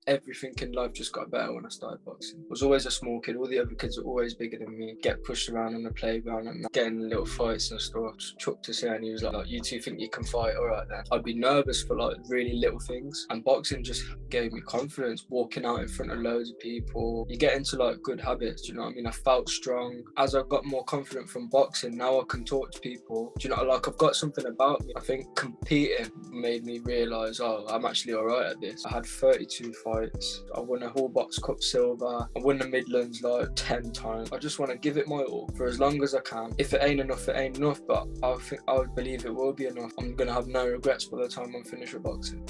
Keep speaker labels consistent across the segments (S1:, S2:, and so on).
S1: everything in life just got better when I started boxing. I was always a small kid. All the other kids were always bigger than me. Get pushed around on the playground and getting little fights and stuff. Chuck to say, and he was like, you two think you can fight? All right then. I'd be nervous for like really little things. And boxing just gave me confidence. Walking out in front of loads of people. You get into like good habits, do you know what I mean? I felt strong. As I got more confident from boxing, now I can talk to people. Do you know, like I've got something about me. I think competing made me realise, oh, I'm actually all right at this. I had 32 fights. I won a Hall Box Cup silver. I won the Midlands like 10 times. I just want to give it my all for as long as I can. If it ain't enough, it ain't enough, but I would believe it will be enough. I'm going to have no regrets by the time I'm finished with boxing.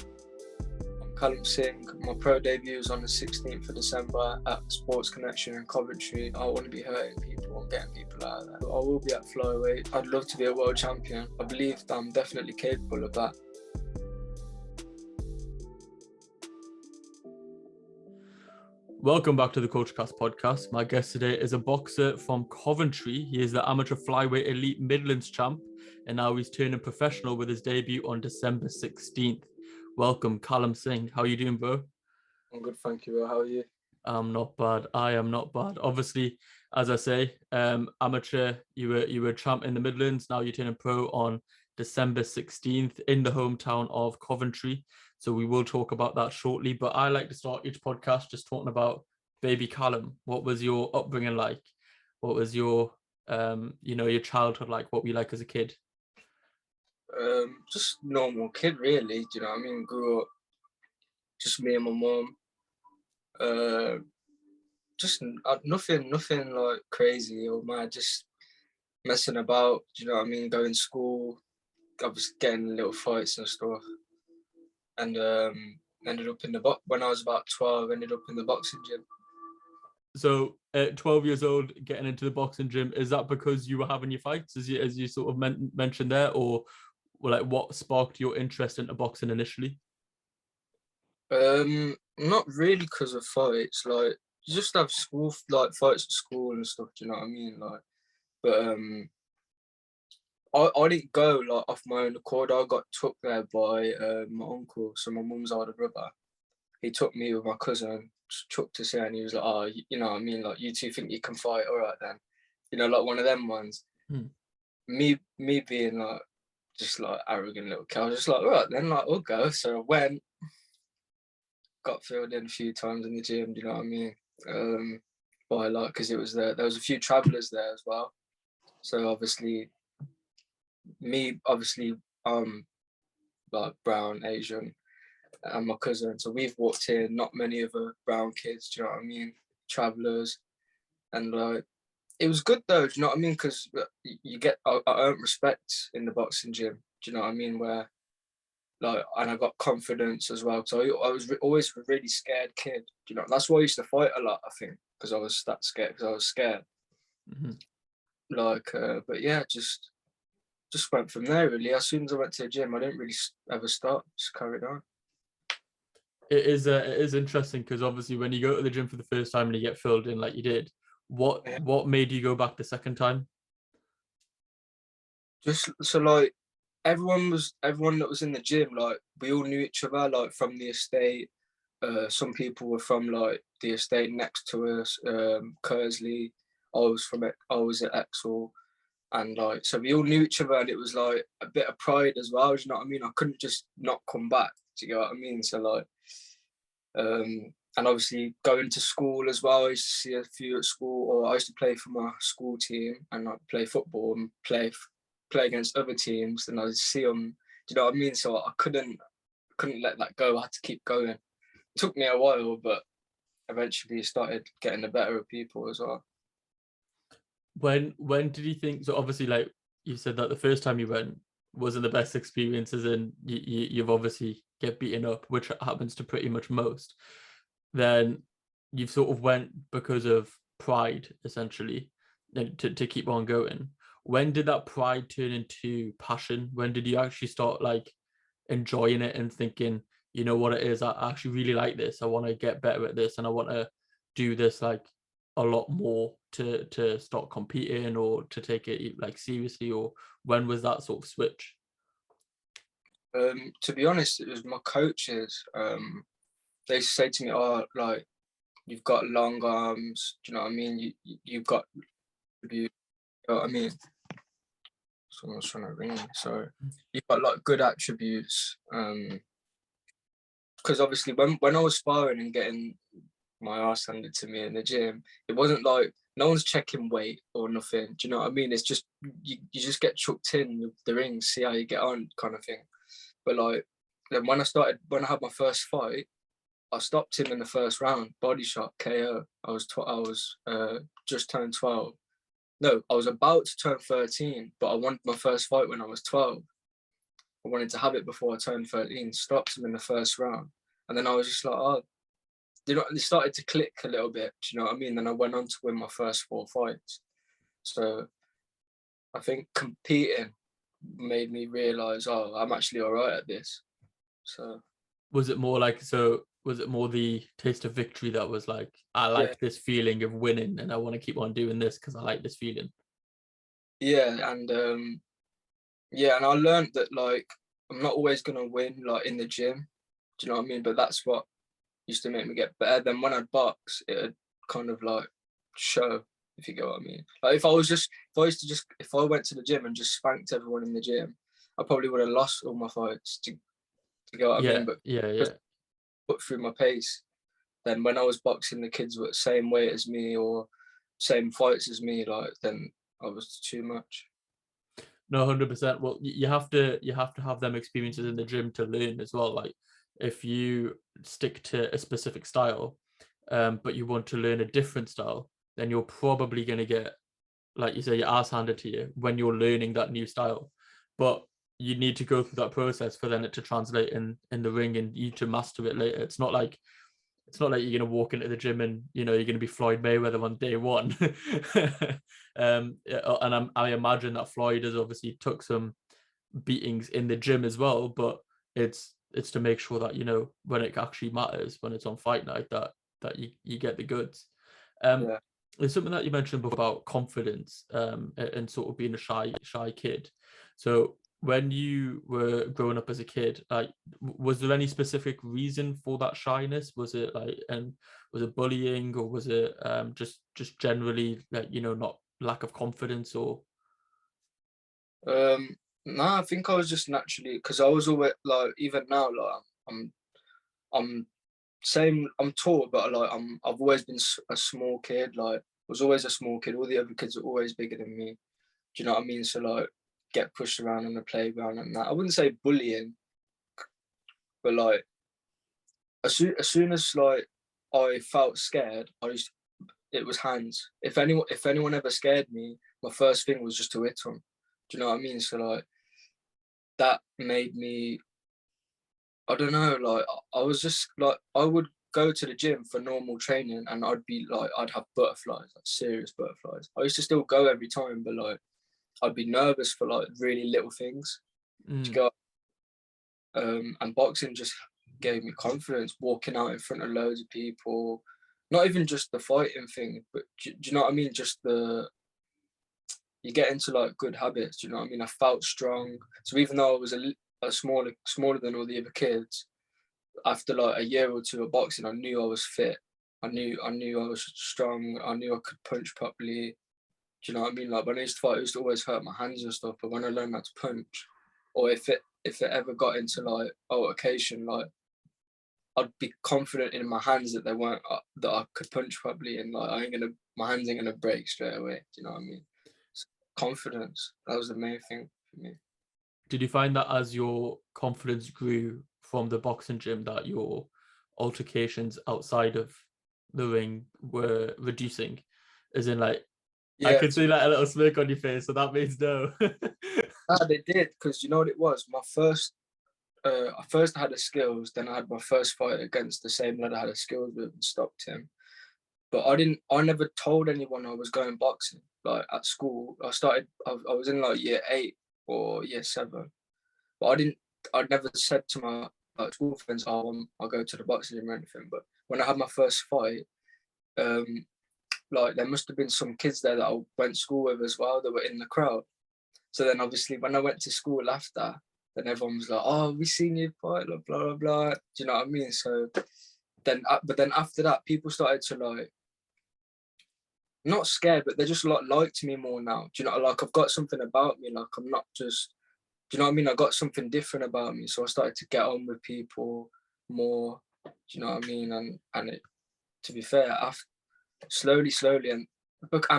S1: I'm Callum Singh. My pro debut is on the 16th of December at Sports Connection in Coventry. I want to be hurting people and getting people out of there. I will be at flyweight. I'd love to be a world champion. I believe that I'm definitely capable of that.
S2: Welcome back to the KultureKast podcast. My guest today is a boxer from Coventry. He is the amateur flyweight elite Midlands champ, and now he's turning professional with his debut on December 16th. Welcome, Callum Singh. How are you doing, bro?
S1: I'm good, thank you. How are you?
S2: I'm not bad. I am not bad. Obviously, as I say, amateur, you were champ in the Midlands. Now you're turning pro on December 16th in the hometown of Coventry. So we will talk about that shortly. But I like to start each podcast just talking about baby Callum. What was your upbringing like? What was your, your childhood like? What were you like as a kid?
S1: Just normal kid, really. Do you know what I mean? Grew up just me and my mum. Just nothing like crazy or mad. Just messing about. Do you know what I mean? Going to school. I was getting little fights and stuff. And ended up in the box when I was about 12. Ended up in the boxing gym.
S2: So at 12 years old, getting into the boxing gym, is that because you were having your fights, as you sort of mentioned there, or like what sparked your interest into boxing initially?
S1: Not really because of fights. Like you just have school like fights at school and stuff. Do you know what I mean? Like, but I didn't go like off my own accord. I got took there by my uncle, so my mum's older brother. He took me with my cousin, chucked to say, and he was like, "Oh, you know what I mean? Like, you two think you can fight? All right then." You know, like one of them ones. Me being like just like arrogant little kid. I was just like, all right then, like we'll go. So I went, got filled in a few times in the gym. Do you know what I mean? By like because it was there was a few travellers there as well. So obviously like brown, Asian, and my cousin. So we've walked in, not many other brown kids, do you know what I mean? Travellers. And like, it was good though, do you know what I mean? Because you get, I earned respect in the boxing gym, do you know what I mean? Where, like, and I got confidence as well. So I was always a really scared kid, do you know? That's why I used to fight a lot, I think, because I was that scared, because I was scared. Like, but yeah, just went from there really. As soon as I went to the gym, I didn't really ever stop, just carried on.
S2: It is interesting because obviously when you go to the gym for the first time and you get filled in like you did, what made you go back the second time?
S1: Just so like everyone that was in the gym, like we all knew each other, like from the estate. Some people were from like the estate next to us, Kersley. I was at Exel, and like so we all knew each other, and it was like a bit of pride as well. You know what I mean? I couldn't just not come back. Do you know what I mean? So like, and obviously going to school as well. I used to see a few at school, or I used to play for my school team, and I'd play football and play against other teams, and I'd see them. Do you know what I mean? So I couldn't let that go. I had to keep going. It took me a while, but eventually started getting the better of people as well.
S2: When did you think? So obviously, like you said, that the first time you went wasn't the best experiences, and you've obviously get beaten up, which happens to pretty much most. Then you've sort of went because of pride, essentially, and to keep on going. When did that pride turn into passion? When did you actually start like enjoying it and thinking, you know what it is, I actually really like this, I want to get better at this, and I want to do this like a lot more to start competing or to take it like seriously? Or when was that sort of switch?
S1: To be honest, it was my coaches. they used to say to me, "Oh, like you've got long arms. Do you know what I mean? You've got, you know what I mean?" Someone's trying to ring me. So you've got like good attributes. Because obviously when I was sparring and getting my ass handed to me in the gym, it wasn't like no one's checking weight or nothing. Do you know what I mean? It's just you just get chucked in with the ring, see how you get on, kind of thing. But like then when I had my first fight, I stopped him in the first round, body shot, KO. I was just turned 12. No, I was about to turn 13, but I wanted my first fight when I was 12. I wanted to have it before I turned 13. Stopped him in the first round, and then I was just like, oh, you know, it started to click a little bit. Do you know what I mean? Then I went on to win my first 4 fights. So I think competing made me realize, oh, I'm actually all right at this. So
S2: was it more the taste of victory that was like, I like this feeling of winning and I want to keep on doing this because I like this feeling?
S1: Yeah, and and I learned that like I'm not always gonna win like in the gym. Do you know what I mean? But that's what used to make me get better. Then when I'd box, it'd kind of like show, if you get what I mean. Like if I went to the gym and just spanked everyone in the gym, I probably would have lost all my fights. To get what I mean? But
S2: yeah.
S1: put through my pace. Then when I was boxing, the kids were the same weight as me or same fights as me. Like then I was too much.
S2: No, 100%. Well, you have to have them experiences in the gym to learn as well. Like if you stick to a specific style, but you want to learn a different style, then you're probably going to get, like you say, your ass handed to you when you're learning that new style. But you need to go through that process for then it to translate in the ring and you to master it later. It's not like you're going to walk into the gym and you're going to be Floyd Mayweather on day one. And I imagine that Floyd has obviously took some beatings in the gym as well, but it's to make sure that when it actually matters, when it's on fight night, that you get the goods.
S1: Yeah.
S2: There's something that you mentioned before about confidence, and sort of being a shy kid. So when you were growing up as a kid, like, was there any specific reason for that shyness? Was it like, and was it bullying, or was it just generally like, not lack of confidence, or?
S1: No, I think I was just naturally, because I was always like, even now, like I'm same. I'm tall, but like I've always been a small kid. Like was always a small kid. All the other kids are always bigger than me. Do you know what I mean? So like get pushed around on the playground and that. I wouldn't say bullying, but like as soon as like I felt scared, it was hands. If anyone ever scared me, my first thing was just to hit them. Do you know what I mean? So like that made me, I don't know, like I was just like, I would go to the gym for normal training and I'd have butterflies, like serious butterflies. I used to still go every time, but like I'd be nervous for like really little things to go. And boxing just gave me confidence, walking out in front of loads of people, not even just the fighting thing, but do you know what I mean? Just you get into like good habits. Do you know what I mean? I felt strong. So even though I was a smaller than all the other kids, after like a year or two of boxing, I knew I was fit. I knew I was strong. I knew I could punch properly. Do you know what I mean? Like when I used to fight, I used to always hurt my hands and stuff. But when I learned how to punch, or if it ever got into like altercation, like I'd be confident in my hands that they weren't that I could punch properly, and like my hands ain't gonna break straight away. Do you know what I mean? So confidence, that was the main thing for me.
S2: Did you find that as your confidence grew from the boxing gym, that your altercations outside of the ring were reducing? As in, like, I
S1: Yeah,
S2: could see like a little smirk on your face, so that means no.
S1: they did, because you know what it was. My first, I had the skills. Then I had my first fight against the same lad I had the skills with and stopped him. But I never told anyone I was going boxing. Like at school, I was in like year 8 or year 7, but I never said to my school friends, "Oh, I'll go to the boxing gym" or anything. But when I had my first fight, um, like there must have been some kids there that I went to school with as well that were in the crowd. So then obviously when I went to school after, then everyone was like, "Oh, we seen you fight," blah blah blah. Do you know what I mean? So but then after that, people started to like, not scared, but they're just like me more now. Do you know, like I've got something about me, like I'm not just, do you know what I mean? I got something different about me. So I started to get on with people more, do you know what I mean? And it, to be fair, after, slowly, and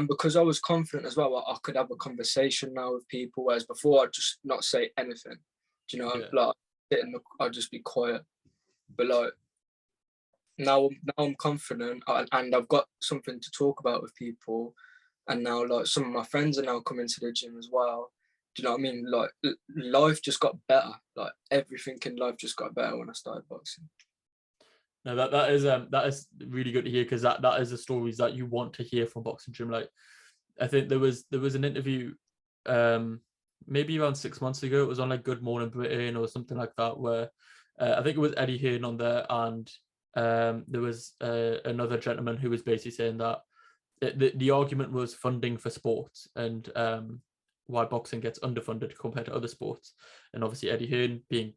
S1: because I was confident as well, I could have a conversation now with people, whereas before I'd just not say anything. Do you know, like I'd just be quiet. But like now I'm confident, and I've got something to talk about with people, and now like some of my friends are now coming to the gym as well. Do you know what I mean? Like life just got better. Like everything in life just got better when I started boxing.
S2: No, that is really good to hear, because that is the stories that you want to hear from boxing gym. Like I think there was an interview maybe around 6 months ago. It was on like Good Morning Britain or something like that, where I think it was Eddie Hearn on there, and there was another gentleman who was basically saying that the argument was funding for sports, and why boxing gets underfunded compared to other sports. And obviously Eddie Hearn, being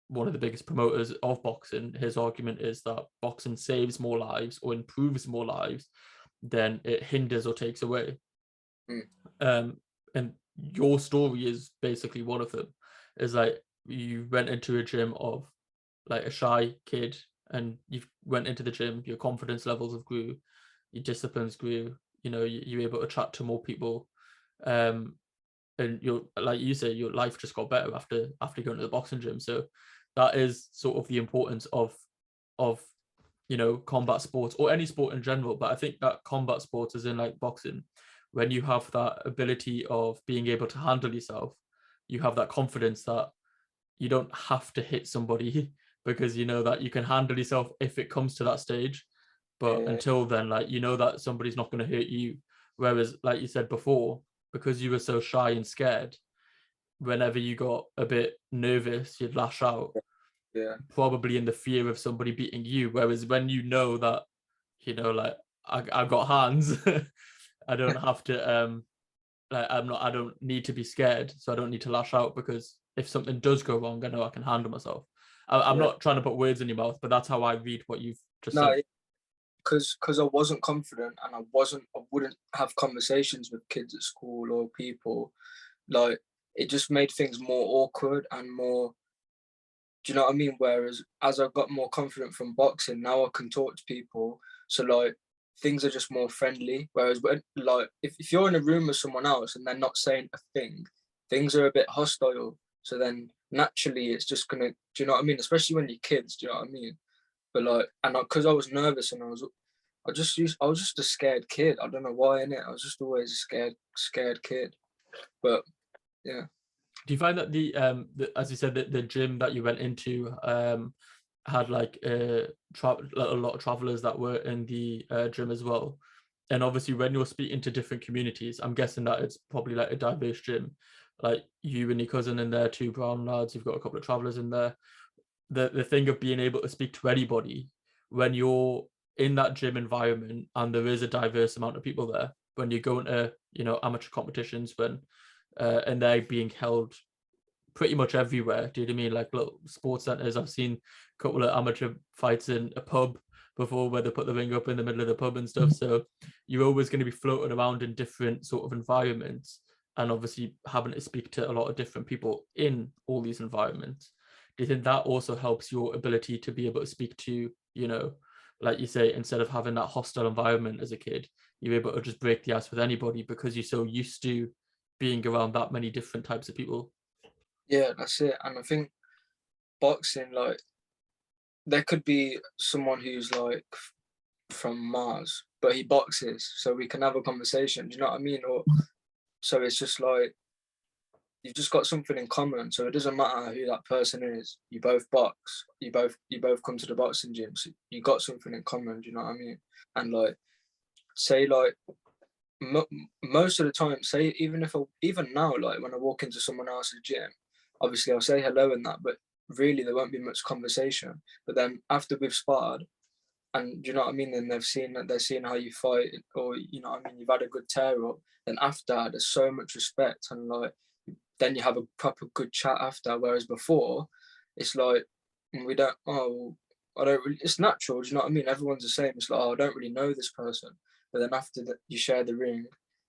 S2: one of the biggest promoters of boxing, his argument is that boxing saves more lives or improves more lives than it hinders or takes away. And your story is basically one of them. Is like you went into a gym of like a shy kid, and you went into the gym, your confidence levels have grew, your disciplines grew, you know, you're able to chat to more people, and you're, like you say, your life just got better after going to the boxing gym. So that is sort of the importance of you know, combat sports or any sport in general. But I think that combat sports, as in like boxing, when you have that ability of being able to handle yourself, you have that confidence that you don't have to hit somebody because you know that you can handle yourself if it comes to that stage. But until then, like, you know that somebody's not going to hurt you. Whereas, like you said before, because you were so shy and scared, whenever you got a bit nervous, you'd lash out, probably in the fear of somebody beating you. Whereas when you know that, you know, like I got hands, I don't have to like I don't need to be scared, so I don't need to lash out, because if something does go wrong, I know I can handle myself. I'm not trying to put words in your mouth, but that's how I read what you've just said.
S1: Because I wasn't confident, and I wouldn't have conversations with kids at school or people. Like it just made things more awkward and more, do you know what I mean? Whereas as I got more confident from boxing, now I can talk to people. So like things are just more friendly. Whereas when like if you're in a room with someone else and they're not saying a thing, things are a bit hostile. So then naturally it's just gonna, do you know what I mean? Especially when you're kids, do you know what I mean? But like, and because I was nervous and I was just a scared kid. I don't know why, innit? I was just always a scared kid. But yeah.
S2: Do you find that as you said, the gym that you went into had like a lot of travelers that were in the gym as well? And obviously, when you're speaking to different communities, I'm guessing that it's probably like a diverse gym. Like you and your cousin in there, two brown lads. You've got a couple of travelers in there. The thing of being able to speak to anybody when you're in that gym environment, and there is a diverse amount of people there, when you're going to, you know, amateur competitions, when and they're being held pretty much everywhere. Do you know what I mean? Like little sports centers. I've seen a couple of amateur fights in a pub before, where they put the ring up in the middle of the pub and stuff. So you're always going to be floating around in different sort of environments, and obviously having to speak to a lot of different people in all these environments. Do you think that also helps your ability to be able to speak to, you know, like you say, instead of having that hostile environment as a kid, you're able to just break the ice with anybody because you're so used to being around that many different types of people?
S1: Yeah, that's it. And I think boxing, like, there could be someone who's like from Mars, but he boxes, so we can have a conversation. Do you know what I mean? Or so it's just like you've just got something in common. So it doesn't matter who that person is. You both box. You both come to the boxing gym. So you got something in common. Do you know what I mean? And like, say like most of the time, say even now, like when I walk into someone else's gym, obviously I'll say hello and that, but really there won't be much conversation. But then after we've sparred, and do you know what I mean, then they're seeing how you fight, or you know what I mean, you've had a good tear up. Then after, there's so much respect, and like then you have a proper good chat after. Whereas before, it's like we don't. Oh, I don't really, it's natural, do you know what I mean? Everyone's the same. It's like, oh, I don't really know this person. But then after that, you share the ring,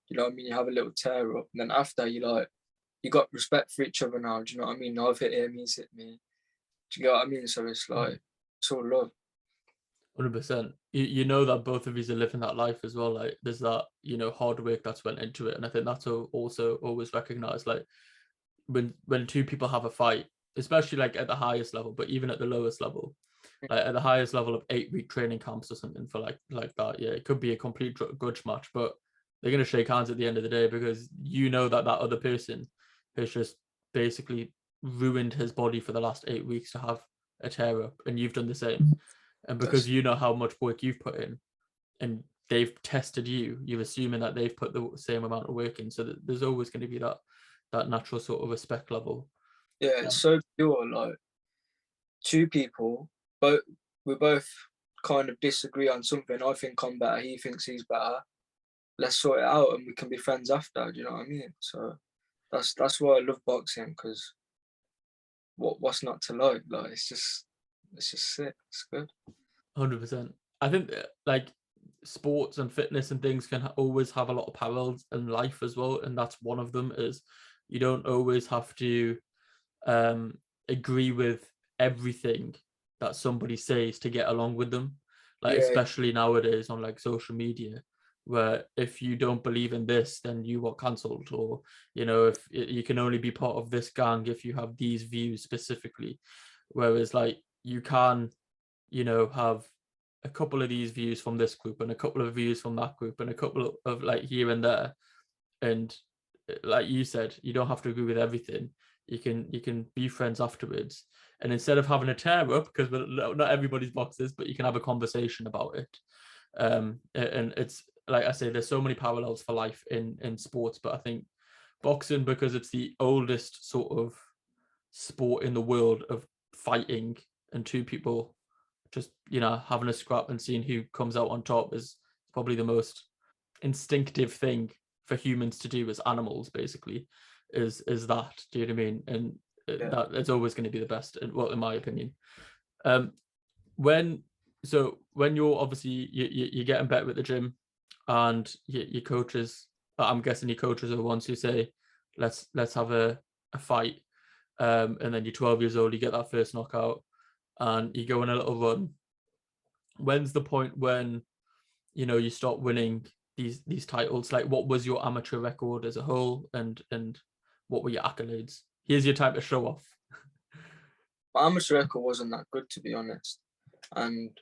S1: you know what I mean? You have a little tear up. And then after, you like, you got respect for each other now, do you know what I mean? I've hit him, he's hit me. Do you get what I mean? So it's like, it's all love.
S2: 100%. You know that both of you are living that life as well. Like there's that, you know, hard work that's went into it. And I think that's also always recognized. Like when two people have a fight, especially like at the highest level, but even at the lowest level, like at the highest level of 8-week training camps or something for like that, yeah, it could be a complete grudge match, but they're going to shake hands at the end of the day because you know that that other person has just basically ruined his body for the last 8 weeks to have a tear up, and you've done the same. And because you know how much work you've put in and they've tested you, you're assuming that they've put the same amount of work in, so that there's always going to be that natural sort of respect level.
S1: Yeah, it's so pure. Like two people, but we both kind of disagree on something. I think I'm better, he thinks he's better. Let's sort it out and we can be friends after, do you know what I mean? So that's why I love boxing, because what's not to like? Like it's just sick. It's good.
S2: 100%. I think like sports and fitness and things can always have a lot of parallels in life as well, and that's one of them. Is you don't always have to agree with everything that somebody says to get along with them, like
S1: Yeah,
S2: especially nowadays on like social media, where if you don't believe in this then you are cancelled, or you know, if you can only be part of this gang if you have these views specifically, whereas like you can, you know, have a couple of these views from this group and a couple of views from that group and a couple of like here and there, and like you said, you don't have to agree with everything. You can be friends afterwards, and instead of having a tear up, because not everybody's boxes, but you can have a conversation about it. And it's like I say, there's so many parallels for life in sports, but I think boxing, because it's the oldest sort of sport in the world of fighting and two people just, you know, having a scrap and seeing who comes out on top, is probably the most instinctive thing for humans to do as animals, basically, is that, do you know what I mean? And
S1: yeah.
S2: that it's always going to be the best, well, in my opinion. When you're obviously you're getting better at the gym, and your coaches, I'm guessing your coaches are the ones who say let's have a fight, and then you're 12 years old, you get that first knockout and you go on a little run. When's the point when, you know, you start winning these titles? Like, what was your amateur record as a whole, and what were your accolades? Here's your time to show off.
S1: My amateur record wasn't that good, to be honest. And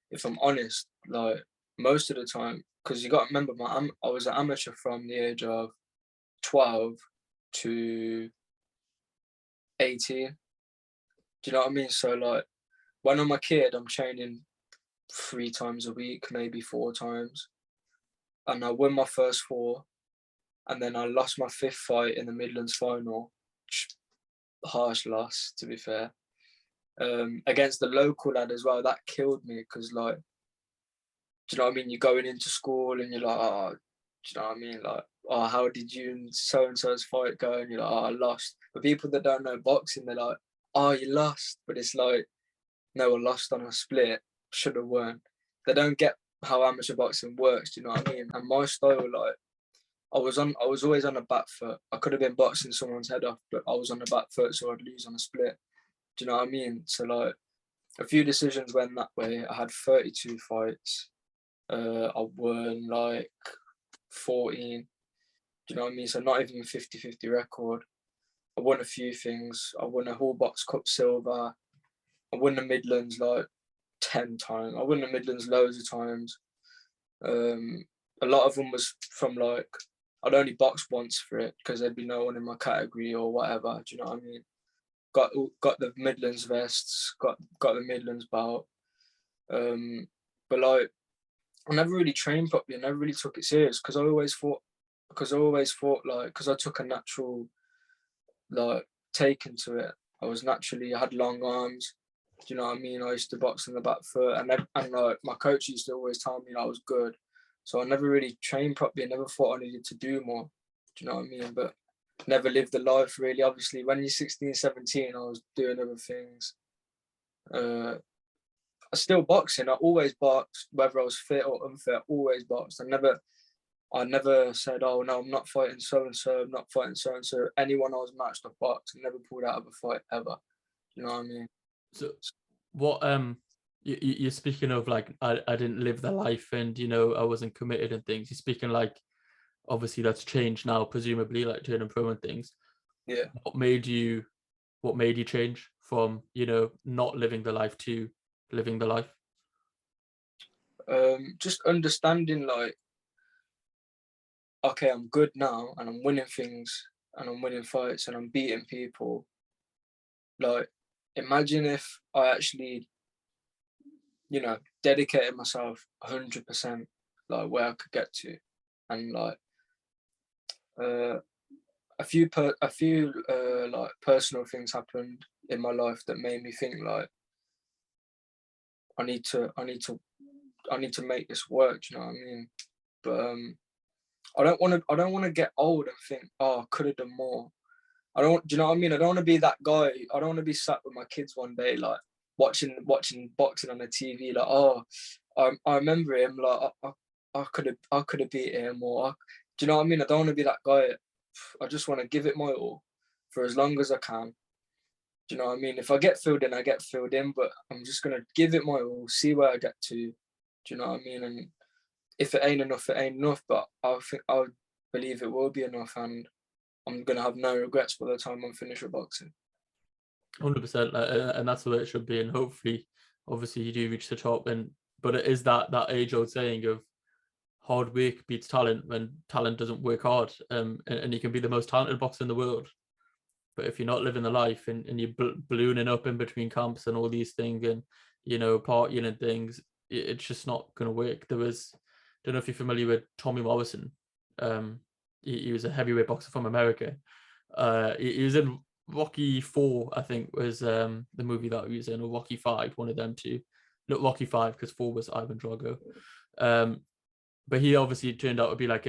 S1: if I'm honest, like most of the time, because you got to remember, I was an amateur from the age of 12 to 18. Do you know what I mean? So like when I'm a kid, I'm training 3 times a week, maybe 4 times, and I win my first 4, and then I lost my 5th fight in the Midlands final. Harsh loss, to be fair. Against the local lad as well. That killed me, because like, do you know what I mean? You're going into school and you're like, oh, do you know what I mean? Like, oh, how did you and so-and-so's fight go? And you're like, oh, I lost. But people that don't know boxing, they're like, oh, you lost. But it's like, no, I lost on a split, should have won. They don't get how amateur boxing works, do you know what I mean? And my style, like, I was always on the back foot. I could have been boxing someone's head off, but I was on the back foot, so I'd lose on a split. Do you know what I mean? So like, a few decisions went that way. I had 32 fights. I won like 14. Do you know what I mean? So not even 50-50 record. I won a few things. I won a Hall Box Cup silver. I won the Midlands like 10 times. I won the Midlands loads of times. A lot of them was from like, I'd only box once for it because there'd be no one in my category or whatever. Do you know what I mean? Got the Midlands vests, got the Midlands belt. But like, I never really trained properly. I never really took it serious, because I always thought like, because I took a natural like taken to it. I had long arms. Do you know what I mean? I used to box on the back foot, and like my coach used to always tell me I was good. So I never really trained properly. I never thought I needed to do more. Do you know what I mean? But never lived the life really. Obviously, when you're 16, 17, I was doing other things. I still boxing. I always boxed, whether I was fit or unfit. I always boxed. I never said, "Oh no, I'm not fighting so and so. I'm not fighting so and so." Anyone I was matched, I boxed. I never pulled out of a fight ever. You know what I mean?
S2: So, what you're speaking of, like, I didn't live the life, and you know, I wasn't committed and things. You're speaking like, obviously that's changed now, presumably, like turning pro and things.
S1: Yeah.
S2: What made you change from, you know, not living the life to living the life?
S1: Just understanding, like, okay, I'm good now, and I'm winning things, and I'm winning fights, and I'm beating people. Like, imagine if I actually, you know, dedicated myself 100%, like where I could get to, and like uh, a few like personal things happened in my life that made me think like I need to make this work. Do you know what I mean? But I don't want to get old and think, oh, I could have done more. I don't. Do you know what I mean? I don't want to be that guy. I don't want to be sat with my kids one day, like watching boxing on the TV. Like, oh, I remember him. Like, I could have beat him. Do you know what I mean? I don't want to be that guy. I just want to give it my all for as long as I can. Do you know what I mean? If I get filled in, I get filled in. But I'm just gonna give it my all, see where I get to. Do you know what I mean? And if it ain't enough, it ain't enough. But I believe it will be enough, and I'm gonna have no regrets by the time I'm finished with boxing.
S2: 100%, and that's the way it should be. And hopefully, obviously, you do reach the top. And but it is that age-old saying of hard work beats talent when talent doesn't work hard. And you can be the most talented boxer in the world, but if you're not living the life, and you're ballooning up in between camps and all these things, and you know, partying and things, it's just not going to work. There was, don't know if you're familiar with Tommy Morrison. He was a heavyweight boxer from America. He was in Rocky 4, I think, was the movie that he was in, or Rocky 5, one of them two. Not Rocky 5, because 4 was Ivan Drago. But he obviously turned out to be like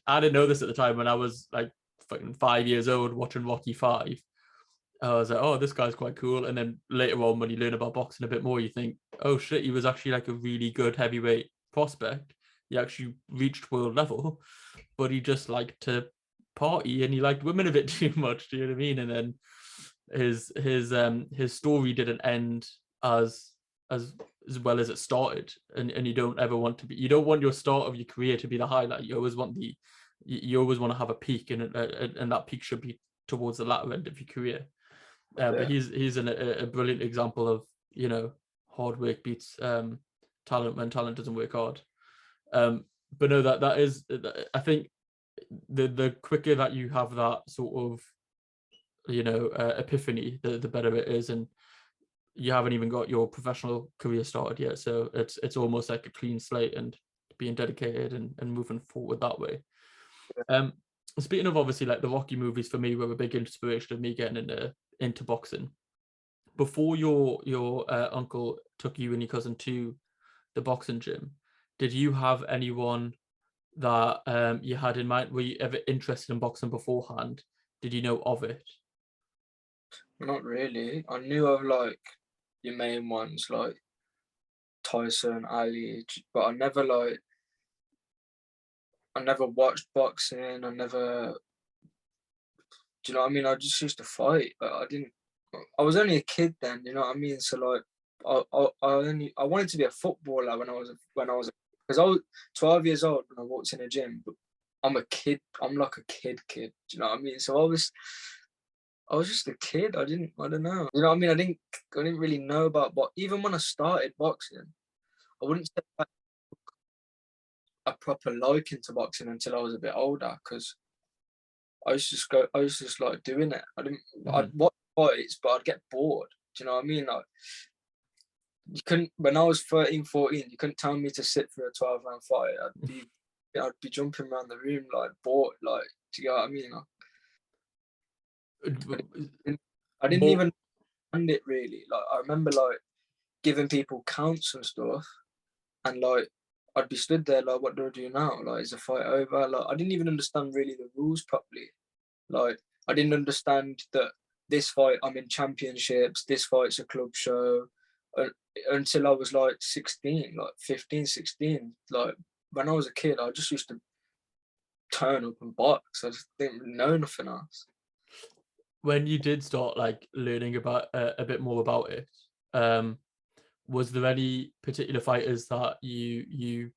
S2: I didn't know this at the time when I was like fucking 5 years old watching Rocky 5. I was like, oh, this guy's quite cool. And then later on, when you learn about boxing a bit more, you think, oh shit, he was actually like a really good heavyweight prospect. He actually reached world level, but he just liked to party and he liked women a bit too much. Do you know what I mean? And then his story didn't end as as well as it started. And you don't ever want to be. You don't want your start of your career to be the highlight. You always want you always want to have a peak, and that peak should be towards the latter end of your career. But he's a brilliant example of, you know, hard work beats talent when talent doesn't work hard. But no, that is, I think the quicker that you have that sort of, you know, epiphany, the better it is. And you haven't even got your professional career started yet, so it's almost like a clean slate, and being dedicated and moving forward that way. Speaking of, obviously, like the Rocky movies for me were a big inspiration of me getting into boxing. Before your uncle took you and your cousin to the boxing gym, did you have anyone that you had in mind? Were you ever interested in boxing beforehand? Did you know of it?
S1: Not really. I knew of like your main ones like Tyson, Ali, but I never watched boxing. Do you know what I mean? I just used to fight, but I was only a kid then. You know what I mean? So like, I wanted to be a footballer because I was 12 years old when I walked in a gym. But I'm a kid. I'm like a kid. Do you know what I mean? So I was just a kid. I don't know. You know what I mean? I didn't really know about, but even when I started boxing, I wouldn't say I had a proper liking to boxing until I was a bit older, because I was just like doing it. I'd watch fights, but I'd get bored. Do you know what I mean? Like, you couldn't, when I was 13, 14, you couldn't tell me to sit for a 12-round fight. I'd be jumping around the room like bored. Like, do you know what I mean? I didn't even understand it really. Like, I remember like giving people counts and stuff, and like I'd be stood there like, what do I do now? Like, is the fight over? Like, I didn't even understand really the rules properly. Like, I didn't understand that this fight I'm in championships, this fight's a club show. until I was like 16, like 15, 16. Like when I was a kid, I just used to turn up and box. I just didn't know nothing else.
S2: When you did start like learning about a bit more about it, was there any particular fighters that you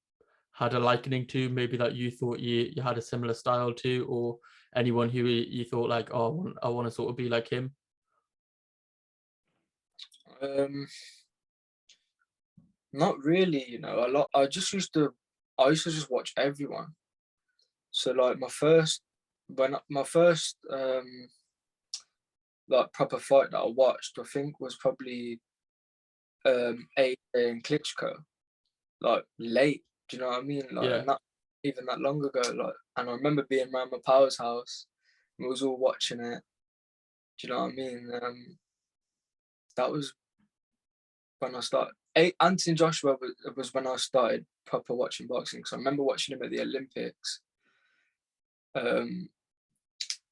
S2: had a likening to, maybe that you thought you had a similar style to, or anyone who you thought like, oh, I want to sort of be like him?
S1: Not really, you know. I used to just watch everyone. So like my first like proper fight that I watched, I think was probably AJ and Klitschko, like late. Do you know what I mean? Like
S2: Yeah.
S1: not even that long ago. Like, and I remember being around my pal's house, and we was all watching it. Do you know what I mean? That was when I started. Anthony Joshua was when I started proper watching boxing. So I remember watching him at the Olympics, and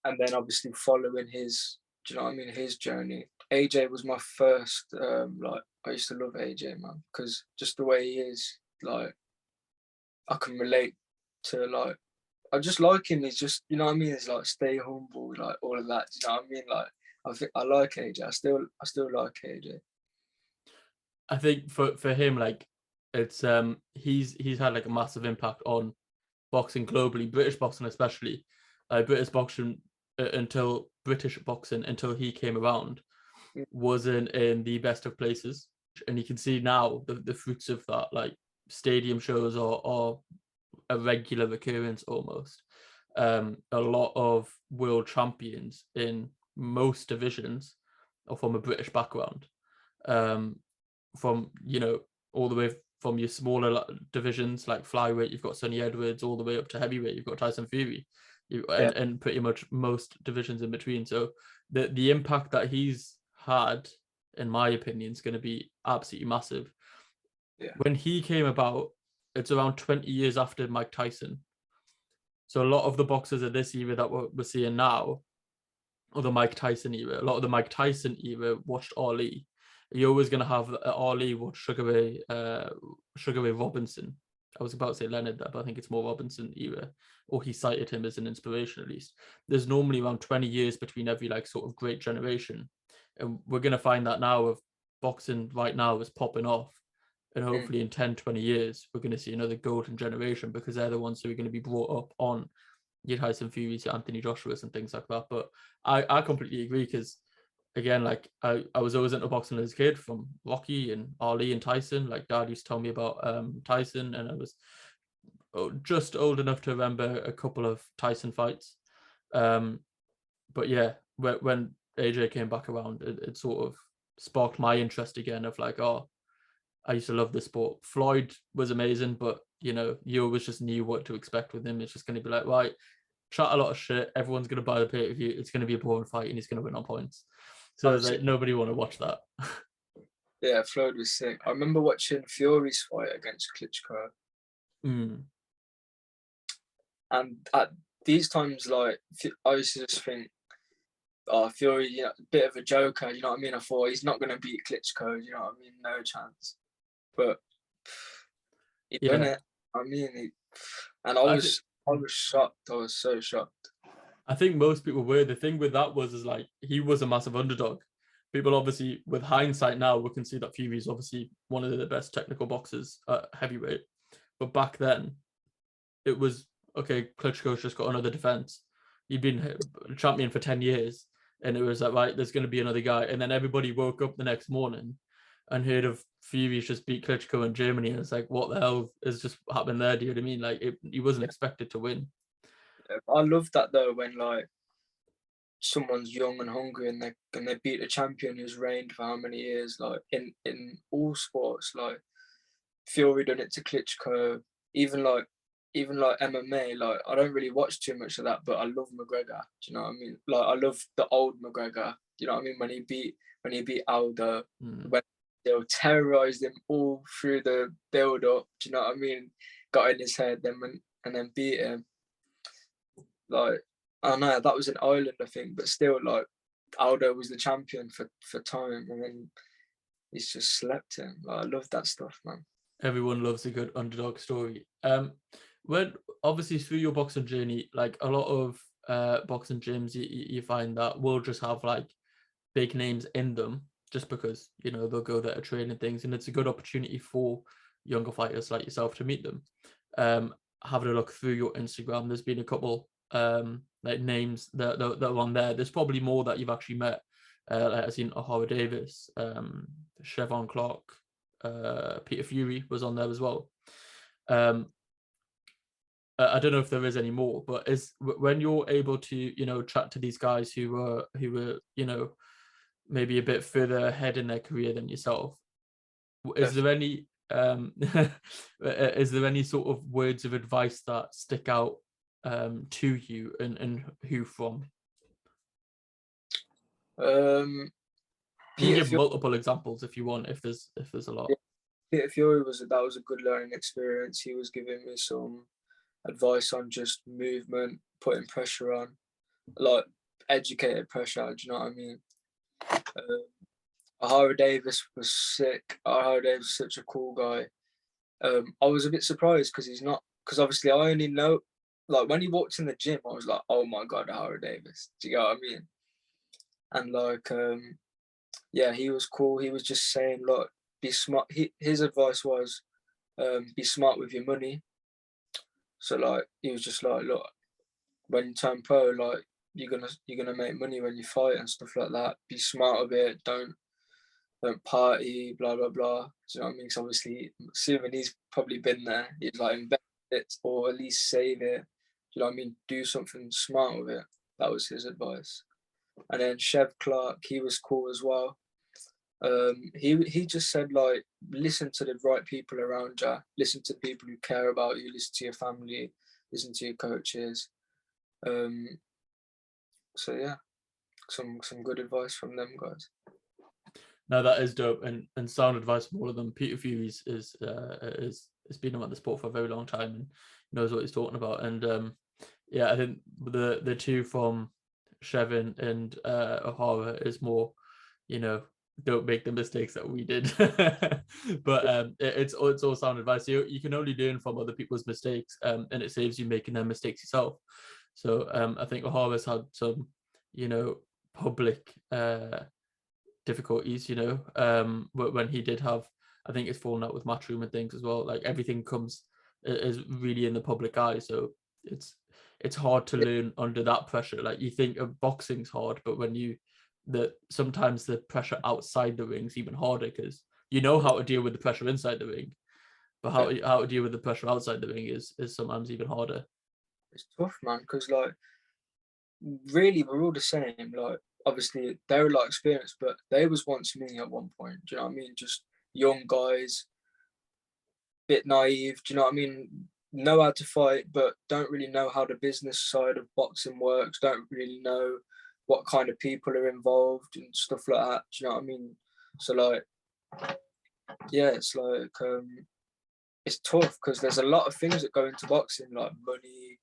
S1: then obviously following his. Do you know what I mean? His journey. AJ was my first. Like I used to love AJ, man, because just the way he is, like I can relate to, like I just like him. He's just, you know what I mean. He's like stay humble, like all of that. You know what I mean? Like I think I like AJ. I still like AJ.
S2: I think for him, like it's he's had like a massive impact on boxing globally, British boxing especially. British boxing until he came around
S1: Mm.
S2: wasn't in the best of places, and you can see now the fruits of that. Like stadium shows are a regular occurrence almost. A lot of world champions in most divisions are from a British background. From all the way from your smaller divisions like flyweight, you've got Sonny Edwards, all the way up to heavyweight, you've got Tyson Fury,
S1: Yeah,
S2: and pretty much most divisions in between. So the impact that he's had, in my opinion, is going to be absolutely massive.
S1: yeah,
S2: When he came about, it's around 20 years after Mike Tyson. So a lot of the boxers of this era that we're seeing now, or the Mike Tyson era, a lot of the Mike Tyson era watched Ali. You're always going to have Ali watch Sugar Ray Robinson. I was about to say Leonard there, but I think it's more Robinson era, or he cited him as an inspiration at least. There's normally around 20 years between every like sort of great generation. And we're going to find that now of boxing right now is popping off. And
S1: mm,
S2: hopefully in 10, 20 years, we're going to see another golden generation because they're the ones who are going to be brought up on your Tyson Fury's, your Anthony Joshua's and things like that. But I completely agree because again, like I was always into boxing as a kid from Rocky and Ali and Tyson. Like dad used to tell me about Tyson, and I was just old enough to remember a couple of Tyson fights. But yeah, when AJ came back around, it sort of sparked my interest again of like, oh, I used to love this sport. Floyd was amazing, but you always just knew what to expect with him. It's just going to be like, right, chat a lot of shit. Everyone's going to buy the pay per view. It's going to be a boring fight, and he's going to win on points. So it's like nobody want to watch that.
S1: yeah. Floyd was sick. I remember watching Fury's fight against Klitschko, and at these times, like I used to just think, oh, Fury, a bit of a joker. You know what I mean? I thought he's not going to beat Klitschko. You know what I mean? No chance. But he done
S2: Yeah,
S1: it. I mean, and I
S2: I think
S1: was shocked. I was so shocked.
S2: I think most people were. The thing with that was is like he was a massive underdog. People obviously, with hindsight now, we can see that Fury's obviously one of the best technical boxers at heavyweight. But back then, it was okay. Klitschko's just got another defense. He'd been champion for 10 years, and it was like, right, there's going to be another guy. And then everybody woke up the next morning and heard of Fury's just beat Klitschko in Germany, and it's like, what the hell is just happening there? Do you know what I mean? Like, he wasn't expected to win.
S1: I love that though when like someone's young and hungry and they beat a champion who's reigned for how many years, like in all sports. Like Fury done it to Klitschko, even like MMA. Like I don't really watch too much of that, but I love McGregor. Do you know what I mean? Like I love the old McGregor. Do you know what I mean? When he beat Aldo, when they'll terrorized him all through the build up. Do you know what I mean? Got in his head, and then beat him. Like I don't know, that was in Ireland, I think, but still, like Aldo was the champion for time, and then he's just slept in. Like, I love that stuff, man.
S2: Everyone loves a good underdog story. When obviously through your boxing journey, like a lot of boxing gyms, you find that will just have like big names in them just because, you know, they'll go there to train and things, and it's a good opportunity for younger fighters like yourself to meet them. Having a look through your Instagram, there's been a couple like names that are on there. There's probably more that you've actually met. Like I've seen O'Hara Davis, Chevon Clark, Peter Fury was on there as well. I don't know if there is any more, but when you're able to, you know, chat to these guys who were, you know, maybe a bit further ahead in their career than yourself, is there any is there any sort of words of advice that stick out to you, and who from?
S1: Um,
S2: You can
S1: Peter
S2: give
S1: Fury,
S2: multiple examples if you want, if there's a lot.
S1: Peter Fury was a good learning experience. He was giving me some advice on just movement, putting pressure on, like educated pressure. Do you know what I mean? O'Hara Davis was sick. O'Hara Davis is such a cool guy. I was a bit surprised because he's not, because obviously I only know, like when he walked in the gym, I was like, oh my God, O'Hara Davis. Do you get what I mean? And like, yeah, he was cool. He was just saying, look, be smart. His advice was, be smart with your money. So like, he was just like, look, when you turn pro, like you're gonna make money when you fight and stuff like that. Be smart with it. Don't party, blah blah blah. Do you know what I mean? Because obviously, assuming he's probably been there, he's like invest it or at least save it. Do you know what I mean? Do something smart with it. That was his advice. And then Chev Clark, he was cool as well. He just said like, listen to the right people around you, listen to people who care about you, listen to your family, listen to your coaches. So yeah, some good advice from them guys.
S2: No, that is dope, and sound advice from all of them. Peter Fury is has been around the sport for a very long time and knows what he's talking about. And yeah, I think the two from Chevin and O'Hara is more, you know, don't make the mistakes that we did. But it's all sound advice. You can only learn from other people's mistakes, and it saves you making their mistakes yourself. So I think O'Hara's had some, you know, public difficulties, you know, when he did have, I think it's fallen out with Matchroom and things as well. Like everything is really in the public eye, so it's hard to learn under that pressure. Like you think of boxing's hard, but when sometimes the pressure outside the ring is even harder because you know how to deal with the pressure inside the ring, but how to deal with the pressure outside the ring is sometimes even harder.
S1: It's tough, man, because like really we're all the same. Like obviously they're a lot experienced, but they was once me at one point. Do you know what I mean? Just young guys, bit naive. Do you know what I mean? Know how to fight, but don't really know how the business side of boxing works. Don't really know what kind of people are involved and stuff like that. Do you know what I mean? So like, yeah, it's like it's tough because there's a lot of things that go into boxing, like money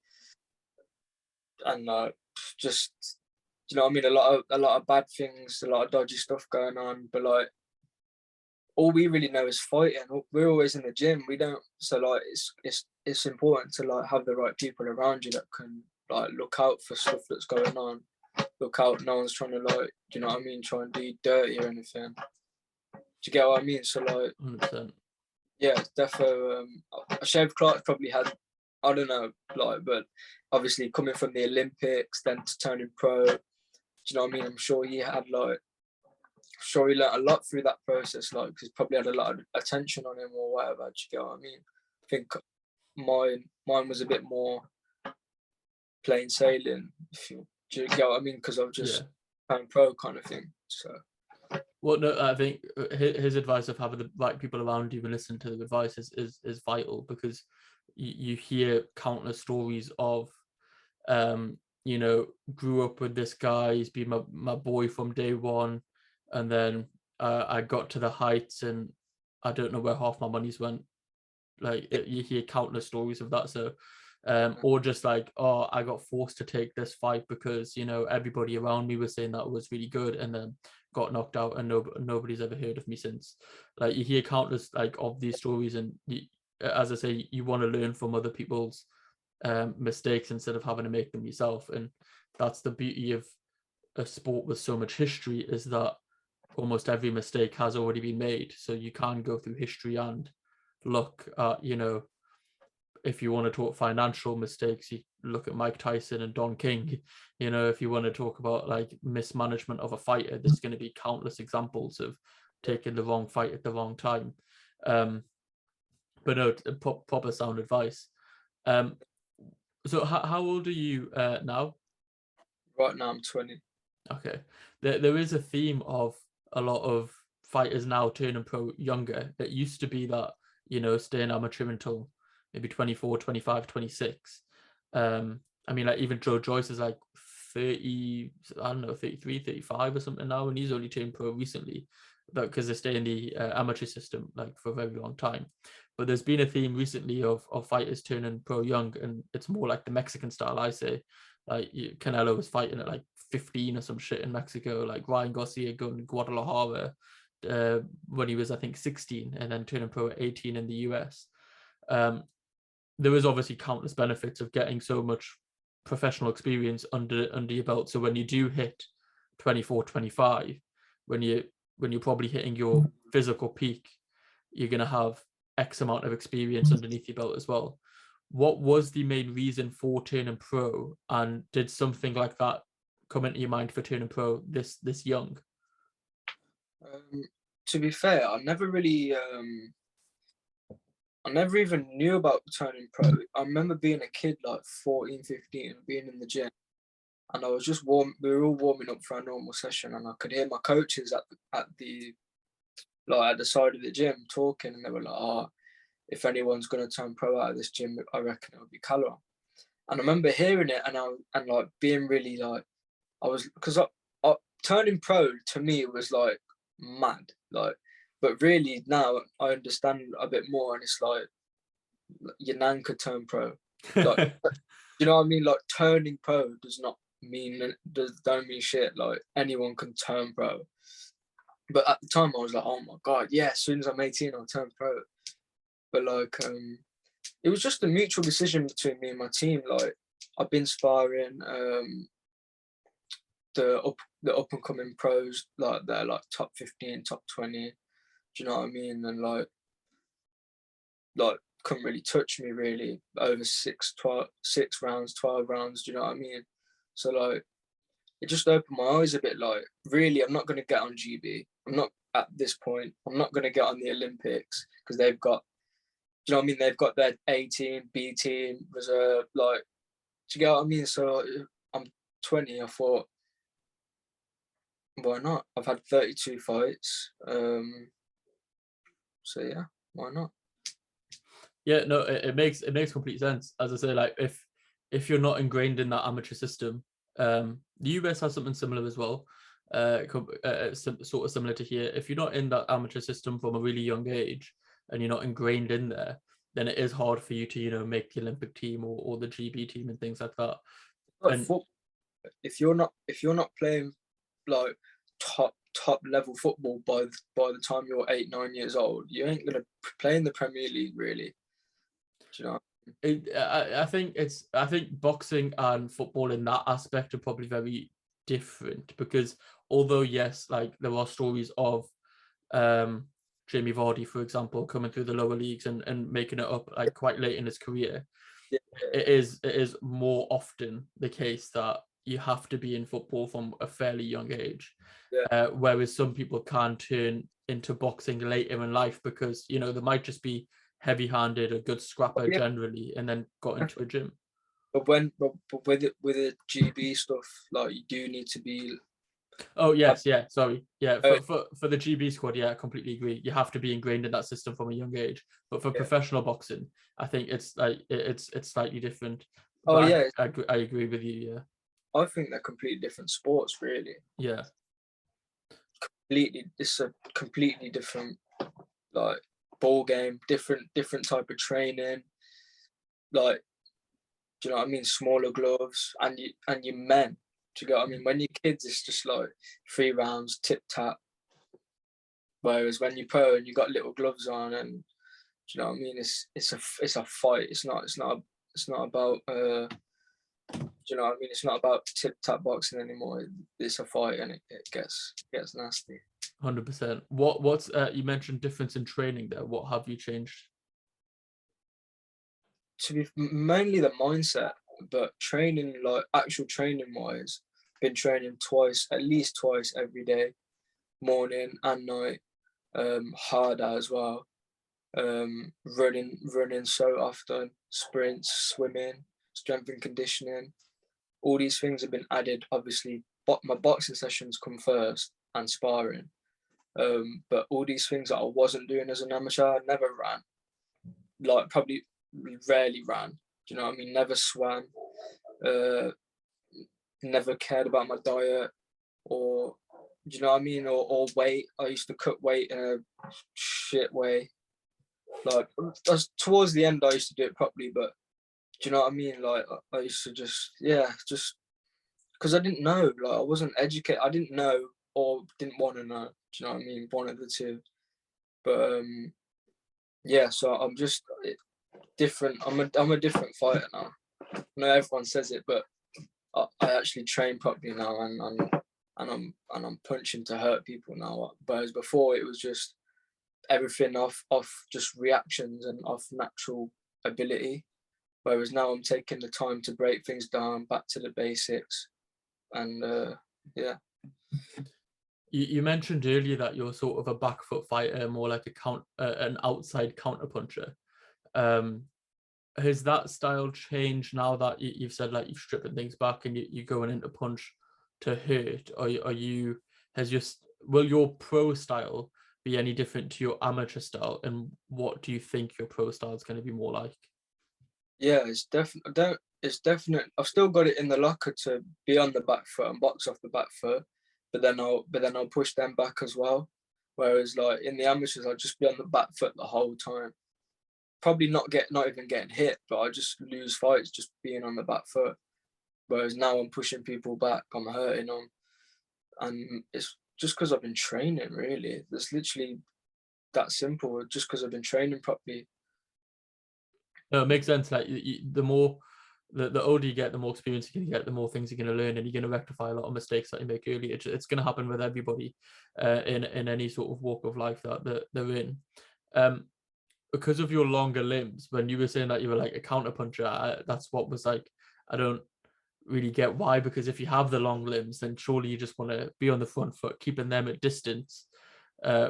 S1: and like just, you know what I mean, a lot of bad things, a lot of dodgy stuff going on, but like all we really know is fighting. We're always in the gym. We don't, so like it's important to like have the right people around you that can like look out for stuff that's going on. Look out, no one's trying to like, you know what I mean, try and do you dirty or anything. Do you get what I mean? So like
S2: 100%.
S1: Yeah, defo. Chev Clark probably had, I don't know, like, but obviously coming from the Olympics, then to turning pro, do you know what I mean? I'm sure he had like, sure he learned a lot through that process, like, because probably had a lot of attention on him or whatever. Do you get what I mean? I think mine was a bit more plain sailing. Do you get what I mean? Because of just turning pro kind of thing. So.
S2: Well, no, I think his advice of having the right people around you and listen to the advice is vital because you hear countless stories of, you know, grew up with this guy, he's been my boy from day one, and then I got to the heights and I don't know where half my money's went. Like you hear countless stories of that. So or just like, oh, I got forced to take this fight because, you know, everybody around me was saying that was really good, and then got knocked out, and nobody's ever heard of me since. Like, you hear countless like of these stories, and as I say, you want to learn from other people's mistakes instead of having to make them yourself. And that's the beauty of a sport with so much history, is that almost every mistake has already been made, so you can go through history and look at, you know, if you want to talk financial mistakes, you look at Mike Tyson and Don King. You know, if you want to talk about like mismanagement of a fighter, there's going to be countless examples of taking the wrong fight at the wrong time. But no, proper sound advice. So how old are you now?
S1: Right now I'm 20.
S2: Okay. There is a theme of a lot of fighters now turning pro younger. It used to be that, you know, staying amateur until maybe 24, 25, 26. I mean, like even Joe Joyce is like 30, I don't know, 33, 35 or something now, and he's only turned pro recently, but because they stay in the amateur system like for a very long time. But there's been a theme recently of fighters turning pro young, and it's more like the Mexican style, I say. Like Canelo was fighting at like 15 or some shit in Mexico, like Ryan Garcia going to Guadalajara when he was, I think, 16, and then turning pro at 18 in the US. There was obviously countless benefits of getting so much professional experience under your belt. So when you do hit 24, 25, when you're probably hitting your physical peak, you're going to have X amount of experience underneath your belt as well. What was the main reason for turning pro, and did something like that come into your mind for turning pro this young?
S1: To be fair, I never really I never even knew about turning pro. I remember being a kid, like 14, 15, being in the gym, and I was just we were all warming up for a normal session, and I could hear my coaches at the side of the gym talking, and they were like, "Oh, if anyone's gonna turn pro out of this gym, I reckon it would be Callum." And I remember hearing it, and like being really like, I was, because I turning pro to me was like mad, like, but really now I understand a bit more, and it's like your nan could turn pro, like, you know what I mean? Like turning pro don't mean shit. Like anyone can turn pro. But at the time I was like, oh my god, yeah, as soon as I'm 18 I'll turn pro. But like it was just a mutual decision between me and my team. Like I've been sparring the up and coming pros, like they're like top 15, top 20. Do you know what I mean? And like couldn't really touch me really over 6 rounds, 12 rounds. Do you know what I mean? So like it just opened my eyes a bit. Like really, I'm not going to get on GB. I'm not at this point. I'm not going to get on the Olympics because they've got, do you know what I mean? They've got their A team, B team, reserve. Like, do you get what I mean? So I'm 20. I thought, why not? I've had 32 fights. So yeah, why not?
S2: Yeah, no, it makes complete sense. As I say, like if you're not ingrained in that amateur system, the US has something similar as well, sort of similar to here. If you're not in that amateur system from a really young age, and you're not ingrained in there, then it is hard for you to, you know, make the Olympic team or the GB team and things like that.
S1: Like
S2: And
S1: if you're not playing like top level football by the time you're 8, 9 years old, you ain't gonna play in the Premier League really. Do you know?
S2: I think boxing and football in that aspect are probably very different, because although yes, like there are stories of Jamie Vardy, for example, coming through the lower leagues and making it up like quite late in his career,
S1: Yeah.
S2: it is more often the case that you have to be in football from a fairly young age.
S1: Yeah.
S2: Whereas some people can turn into boxing later in life because, you know, they might just be heavy-handed, a good scrapper
S1: Yeah.
S2: generally, and then got into a gym.
S1: But with the GB stuff, like you do need to be.
S2: Oh yes, yeah. Sorry, yeah. For the GB squad, yeah, I completely agree. You have to be ingrained in that system from a young age. But for professional boxing, I think it's like it's slightly different.
S1: Oh
S2: But
S1: yeah,
S2: I agree with you. Yeah.
S1: I think they're completely different sports, really.
S2: Yeah.
S1: It's a completely different like ball game, different type of training. Like Do you know what I mean? Smaller gloves, and you men. Do you get what I mean? When you're kids, it's just like 3 rounds, tip tap. Whereas when you're pro and you got little gloves on, and do you know what I mean? It's a fight. It's not about do you know what I mean? It's not about tip tap boxing anymore. It's a fight, and it gets nasty.
S2: 100%. What's you mentioned difference in training there. What have you changed?
S1: To be mainly the mindset, but training, like actual training wise, been training at least twice every day, morning and night, harder as well. Running so often, sprints, swimming, strength and conditioning. All these things have been added. Obviously, but my boxing sessions come first and sparring. But all these things that I wasn't doing as an amateur, I never ran. Like probably rarely ran. Do you know what I mean? Never swam. Never cared about my diet, or do you know what I mean? Or weight. I used to cut weight in a shit way. Like towards the end, I used to do it properly, but do you know what I mean? Like I used to just because I didn't know. Like I wasn't educated. I didn't know or didn't want to know. Do you know what I mean? One of the two. But yeah. So I'm just different. I'm a different fighter now. I know everyone says it, but I actually train properly now, and I'm punching to hurt people now. Whereas before it was just everything off just reactions and off natural ability. Whereas now I'm taking the time to break things down, back to the basics, and yeah.
S2: You mentioned earlier that you're sort of a back foot fighter, more like an outside counter puncher. Has that style changed now that you've said like you've stripping things back and you're going into punch to hurt? Will your pro style be any different to your amateur style? And what do you think your pro style is going to be more like?
S1: Yeah, it's definite. I've still got it in the locker to be on the back foot and box off the back foot, but then I'll push them back as well. Whereas like in the amateurs, I'll just be on the back foot the whole time. Probably not even getting hit, but I just lose fights just being on the back foot. Whereas now I'm pushing people back, I'm hurting them, and it's just because I've been training. Really, it's literally that simple. Just because I've been training properly.
S2: No, it makes sense. Like the older you get, the more experience you're going to get, the more things you're going to learn, and you're going to rectify a lot of mistakes that you make early. It's going to happen with everybody in any sort of walk of life that they're in. Because of your longer limbs, when you were saying that you were like a counter puncher, that's what was like, I don't really get why, because if you have the long limbs, then surely you just want to be on the front foot, keeping them at distance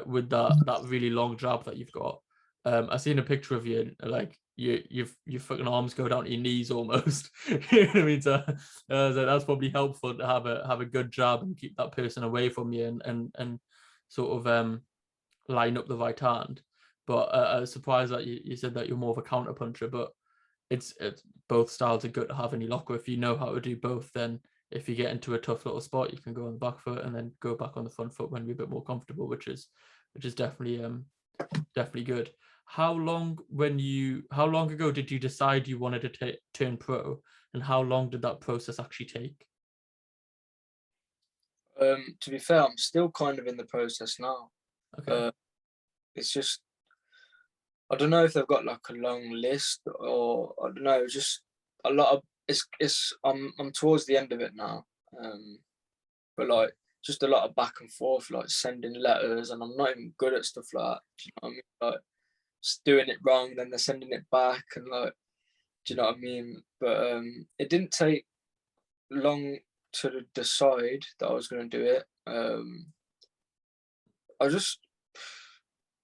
S2: with that really long jab that you've got. I seen a picture of you, like your fucking arms go down to your knees almost. You know what I mean? So that's probably helpful to have a good jab and keep that person away from you and sort of line up the right hand. But I was surprised that you said that you're more of a counter puncher, but it's both styles are good to have in your locker. If you know how to do both, then if you get into a tough little spot, you can go on the back foot and then go back on the front foot when you're a bit more comfortable, which is definitely good. How long ago did you decide you wanted to turn pro, and how long did that process actually take?
S1: To be fair, I'm still kind of in the process now.
S2: Okay.
S1: It's just I don't know if they've got like a long list, or I don't know, just a lot of it's I'm towards the end of it now. But like just a lot of back and forth, like sending letters, and I'm not even good at stuff like that. Do you know what I mean? Like just doing it wrong, then they're sending it back, and like, do you know what I mean? But it didn't take long to decide that I was going to do it. I just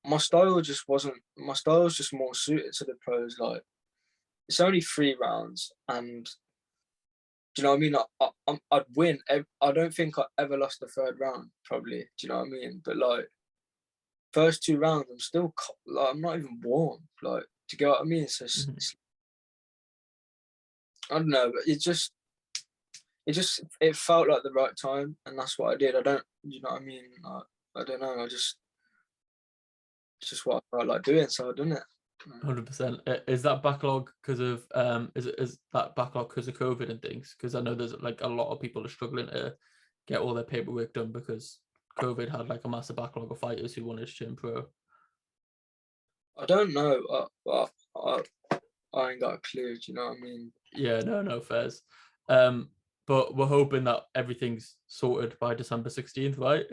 S1: my style was just more suited to the pros. Like it's only 3 rounds, and do you know what I mean? I'd win. I don't think I ever lost the 3rd round, probably. Do you know what I mean? But like first 2 rounds, I'm still like I'm not even warm. Like, do you get what I mean? So it's I don't know, but it felt like the right time, and that's what I did. I don't, you know what I mean? I don't know. It's just what I felt like doing, so I done it.
S2: 100%. Is that backlog because of is that backlog because of COVID and things? Because I know there's like a lot of people are struggling to get all their paperwork done because COVID had like a massive backlog of fighters who wanted to turn pro.
S1: I don't know. I ain't got a clue. Do you know what I mean?
S2: Yeah, no, fairs. But we're hoping that everything's sorted by December 16th, right?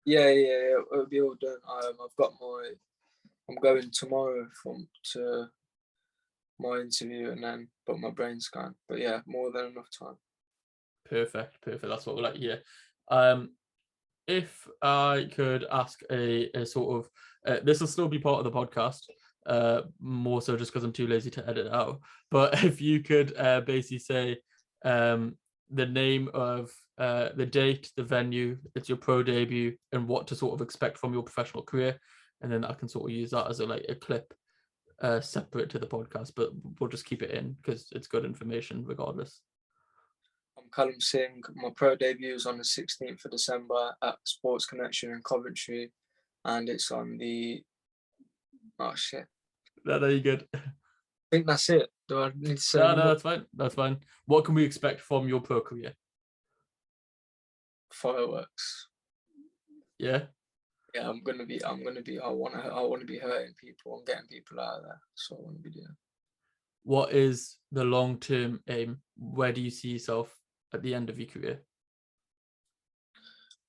S1: Yeah, it'll be all done. I'm going tomorrow to my interview and then book my brain scan. But yeah, more than enough time.
S2: Perfect. That's what we like to hear. If I could ask a sort of, this will still be part of the podcast, more so just because I'm too lazy to edit it out. But if you could basically say the name of the date, the venue, it's your pro debut, and what to sort of expect from your professional career, and then I can sort of use that as a clip separate to the podcast, but we'll just keep it in because it's good information regardless.
S1: I'm Callum Singh. My pro debut is on the 16th of December at Sports Connection in Coventry, and it's on the. Oh shit!
S2: No, you're good.
S1: I think that's it. Do I need to say?
S2: No, that's fine. What can we expect from your pro career?
S1: Fireworks.
S2: Yeah.
S1: Yeah, I want to be hurting people and getting people out of there. So I want to be doing.
S2: What is the long-term aim? Where do you see yourself at the end of your career?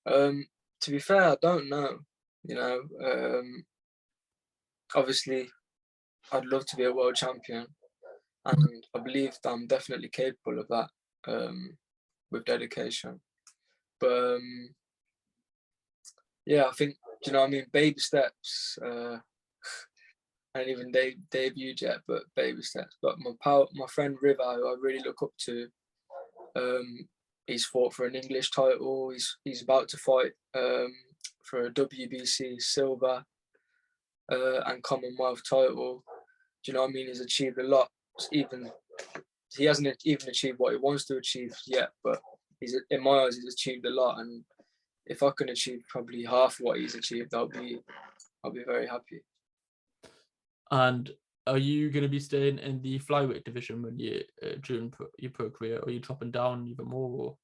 S1: To be fair, I don't know. Obviously, I'd love to be a world champion, and I believe that I'm definitely capable of that with dedication. But yeah, I think, do you know what I mean? Baby steps. I haven't even debuted yet, but baby steps. But my friend River, who I really look up to, he's fought for an English title. He's about to fight for a WBC silver and Commonwealth title. Do you know what I mean? He's achieved a lot. He hasn't even achieved what he wants to achieve yet, but in my eyes, he's achieved a lot. And if I can achieve probably half what he's achieved, I'll be very happy.
S2: And are you going to be staying in the flyweight division when you during your pro career, or are you dropping down even more?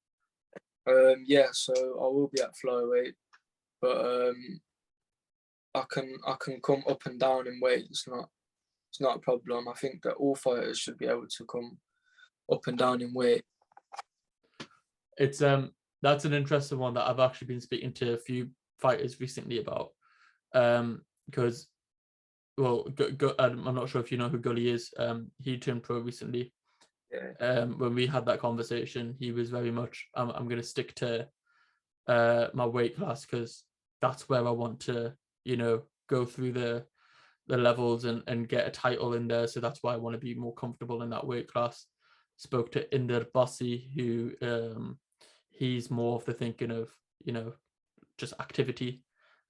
S1: Yeah, so I will be at flyweight, but I can come up and down in weight. It's not a problem. I think that all fighters should be able to come up and down in weight.
S2: It's that's an interesting one that I've actually been speaking to a few fighters recently about, because well, I'm not sure if you know who Gully is. He turned pro recently.
S1: Yeah.
S2: When we had that conversation, he was very much, I'm going to stick to my weight class because that's where I want to, go through the levels and get a title in there. So that's why I want to be more comfortable in that weight class. Spoke to Inder Bassi, who he's more of the thinking of, just activity.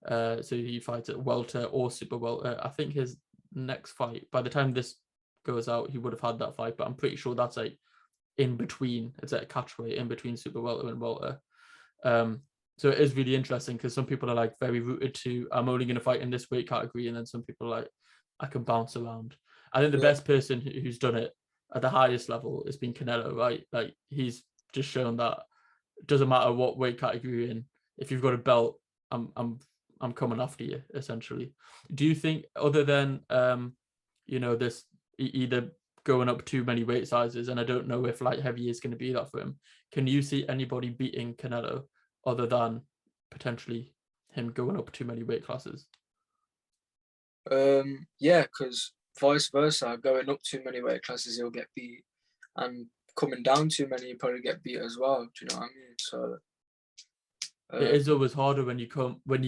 S2: So he fights at welter or super welter. I think his next fight, by the time this goes out, he would have had that fight, but I'm pretty sure that's like in between. It's at a catchweight in between super welter and welter. So it is really interesting because some people are like very rooted to, I'm only going to fight in this weight category, and then some people are like, I can bounce around. I think the best person who's done it at the highest level has been Canelo, right? Like he's just shown that it doesn't matter what weight category you're in. If you've got a belt, I'm coming after you, essentially. Do you think, other than this either going up too many weight sizes, and I don't know if light heavy is going to be that for him, can you see anybody beating Canelo other than potentially him going up too many weight classes?
S1: Yeah, because vice versa, going up too many weight classes, he'll get beat, and coming down too many, he'll probably get beat as well. Do you know what I mean? So
S2: it is always harder when you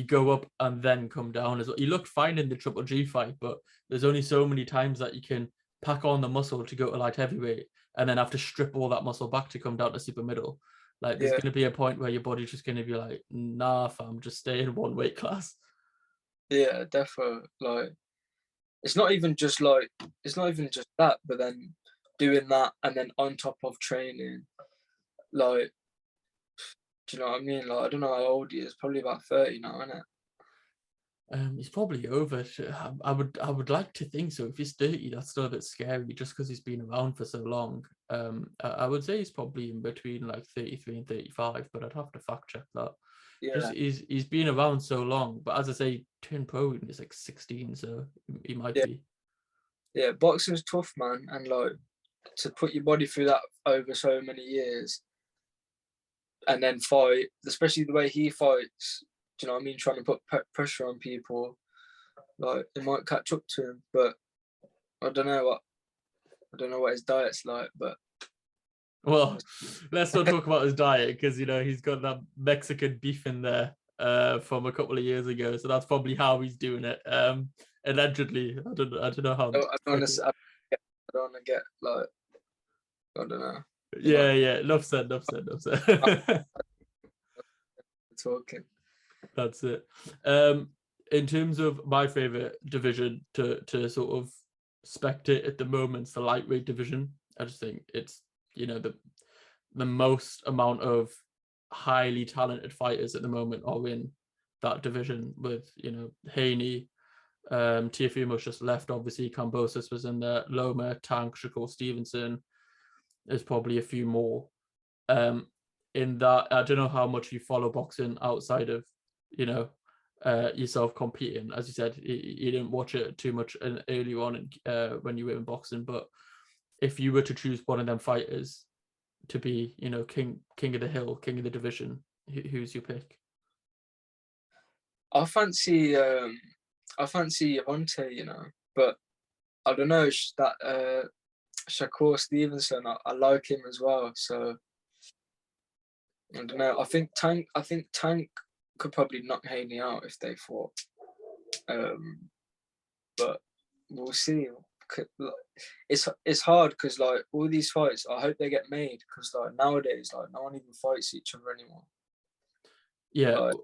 S2: go up and then come down as well. He looked fine in the Triple G fight, but there's only so many times that you can pack on the muscle to go to light heavyweight and then have to strip all that muscle back to come down to super middle. Like there's going to be a point where your body's just going to be like, nah, fam, just stay in one weight class.
S1: Yeah, definitely. Like it's not even just that, but then doing that and then on top of training, like, do you know what I mean? Like I don't know how old he is, probably about 30 now, isn't it?
S2: He's probably over. I would like to think so. If he's 30, that's still a bit scary, just because he's been around for so long. I would say he's probably in between like 33 and 35, but I'd have to fact check that. Just
S1: Yeah,
S2: he's been around so long, but as I say, turned pro when he's like 16, so he might
S1: yeah,
S2: be.
S1: yeah. Boxing's tough, man, and like to put your body through that over so many years and then fight, especially the way he fights. Do you know what I mean? Trying to put pressure on people, like it might catch up to him. But I don't know what his diet's like. But
S2: Well, let's not talk about his diet, because he's got that Mexican beef in there from a couple of years ago, so that's probably how he's doing it. Allegedly, I don't know how.
S1: I don't want to get like I don't know.
S2: Yeah, enough said.
S1: Talking.
S2: That's it. In terms of my favorite division to sort of spectate at the moment, it's the lightweight division. I just think it's the most amount of highly talented fighters at the moment are in that division, with Haney, Tiafumo's just left, obviously Kambosos was in there, Loma, Tank, Shakur Stevenson. There's probably a few more. In that, I don't know how much you follow boxing outside of yourself competing. As you said, you didn't watch it too much early on when you were in boxing, but if you were to choose one of them fighters to be king of the hill, king of the division, who's your pick?
S1: I fancy Javante, but I don't know that Shakur Stevenson. I like him as well, so I don't know. I think Tank could probably knock Haney out if they fought, but we'll see. It's hard because like all these fights, I hope they get made, because like nowadays, like no one even fights each other anymore.
S2: Yeah.
S1: Like,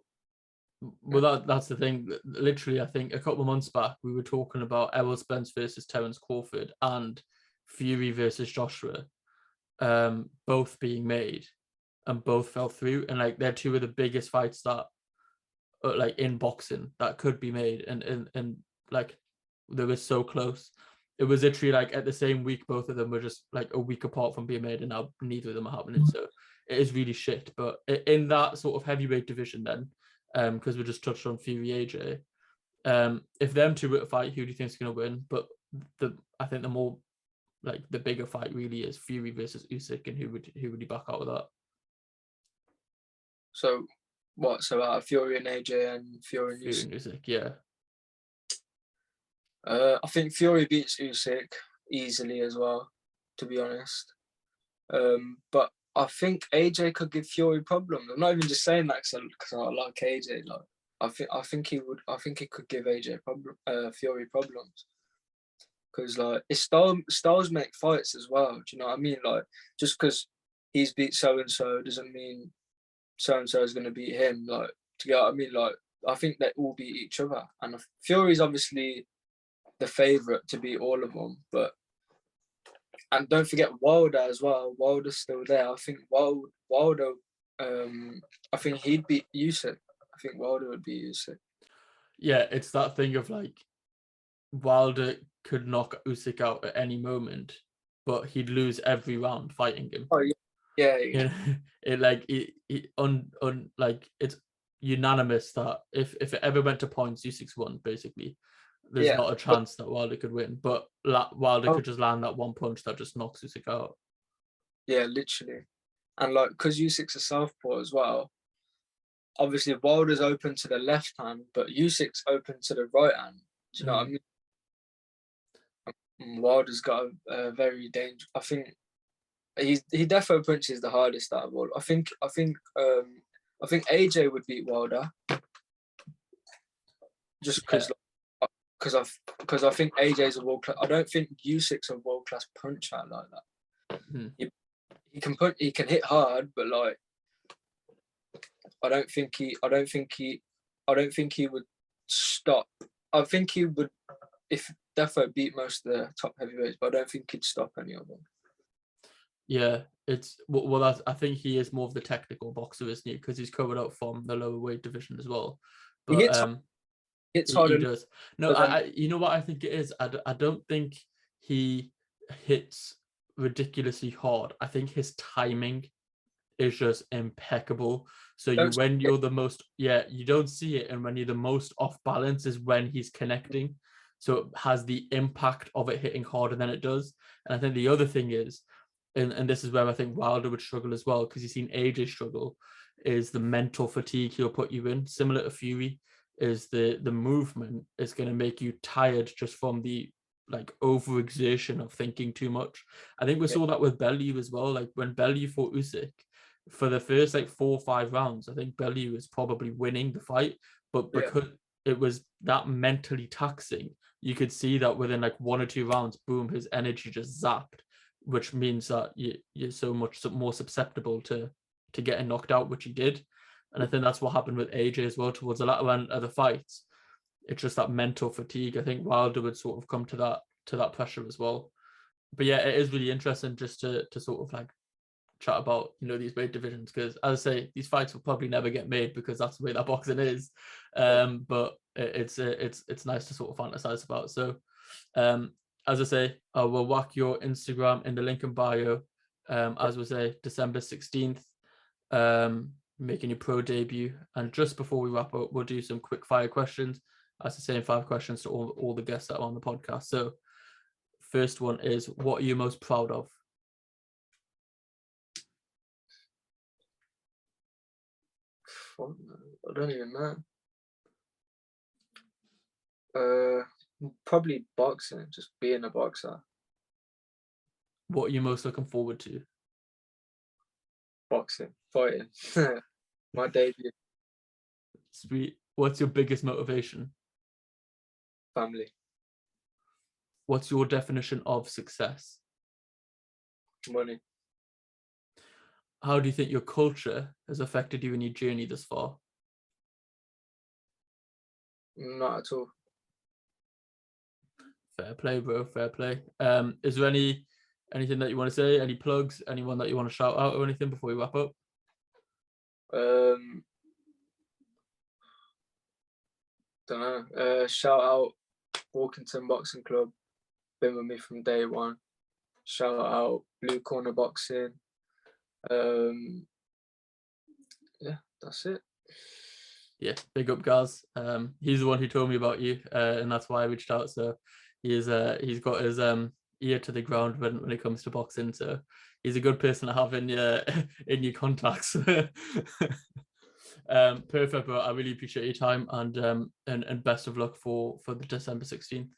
S2: well, that's the thing. Literally, I think a couple of months back, we were talking about Errol Spence versus Terence Crawford and Fury versus Joshua, both being made, and both fell through. And like they're two of the biggest fights that, like in boxing, that could be made, and like they were so close. It was literally like at the same week, both of them were just like a week apart from being made, and now neither of them are happening. So it is really shit. But in that sort of heavyweight division, then, because we just touched on Fury AJ, if them two were to fight, who do you think is going to win? But I think the more like the bigger fight really is Fury versus Usyk, and who would you back out of that?
S1: So what? So Fury and AJ and Fury and
S2: Usyk, yeah.
S1: I think Fury beats Usyk easily as well, to be honest. But I think AJ could give Fury problems. I'm not even just saying that because I like AJ. Like I think he would. I think he could give AJ Fury problems. Because like his styles make fights as well. Do you know what I mean? Like just because he's beat so and so doesn't mean so and so is going to beat him. Like, do you get what I mean? Like I think they all beat each other, and Fury's obviously the favourite to beat all of them. And don't forget Wilder as well. Wilder's still there. I think Wilder. I think he'd beat Usyk. I think Wilder would beat Usyk.
S2: Yeah, it's that thing of like Wilder could knock Usyk out at any moment, but he'd lose every round fighting him.
S1: Oh yeah.
S2: Like it's unanimous that if it ever went to points, Usyk's won basically. There's not a chance that Wilder could win, but Wilder could just land that one punch that just knocks Usyk out.
S1: Yeah, literally. And like, because Usyk's a southpaw as well, obviously Wilder's open to the left hand, but Usyk's open to the right hand. Do you know what I mean? Wilder's got a very dangerous. I think he definitely punches the hardest out of all. I think AJ would beat Wilder, just because. Because I think AJ's a world class. I don't think Usyk's a world class puncher like that. He can hit hard, but like I don't think he would stop. I think he would, if Defo beat most of the top heavyweights, but I don't think he'd stop any of them.
S2: Yeah, it's well. I think he is more of the technical boxer, isn't he? Because he's covered up from the lower weight division as well. But
S1: It's
S2: He
S1: harder.
S2: does. No,
S1: But then,
S2: you know what I think it is? I don't think he hits ridiculously hard. I think his timing is just impeccable. So when you're the most, you don't see it, and when you're the most off balance is when he's connecting. So it has the impact of it hitting harder than it does. And I think the other thing is, and this is where I think Wilder would struggle as well, because you've seen AJ struggle, is the mental fatigue he'll put you in. Similar to Fury, is the movement is going to make you tired just from the like overexertion of thinking too much. I think we saw that with Bellew as well. Like when Bellew fought Usyk, for the first like 4 or 5 rounds, I think Bellew was probably winning the fight, but because it was that mentally taxing, you could see that within like 1 or 2 rounds, boom, his energy just zapped, which means that you're so much more susceptible to getting knocked out, which he did. And I think that's what happened with AJ as well towards the latter end of the fights. It's just that mental fatigue. I think Wilder would sort of come to that pressure as well. But yeah, it is really interesting just to sort of like chat about, you know, these weight divisions, because as I say, these fights will probably never get made because that's the way that boxing is. But it's nice to sort of fantasize about. So as I say, I will whack your Instagram in the link in bio. As we say, December 16th, making your pro debut. And just before we wrap up, we'll do some quick fire questions. As the same 5 questions to all the guests that are on the podcast. So first one is, what are you most proud of?
S1: I don't even know. Probably boxing, just being a boxer.
S2: What are you most looking forward to?
S1: Boxing, fighting. My debut.
S2: Sweet. What's your biggest motivation?
S1: Family.
S2: What's your definition of success?
S1: Money.
S2: How do you think your culture has affected you in your journey thus far?
S1: Not at all.
S2: Fair play, bro. Fair play. Is there anything that you want to say? Any plugs? Anyone that you want to shout out or anything before we wrap up?
S1: Don't know. Shout out Walkington Boxing Club. Been with me from day one. Shout out Blue Corner Boxing. Yeah, that's it.
S2: Yeah, big up, Gaz. He's the one who told me about you, and that's why I reached out. So he's got his ear to the ground when it comes to boxing. So he's a good person to have in your contacts. Perfect, bro. I really appreciate your time, and best of luck for the December 16th.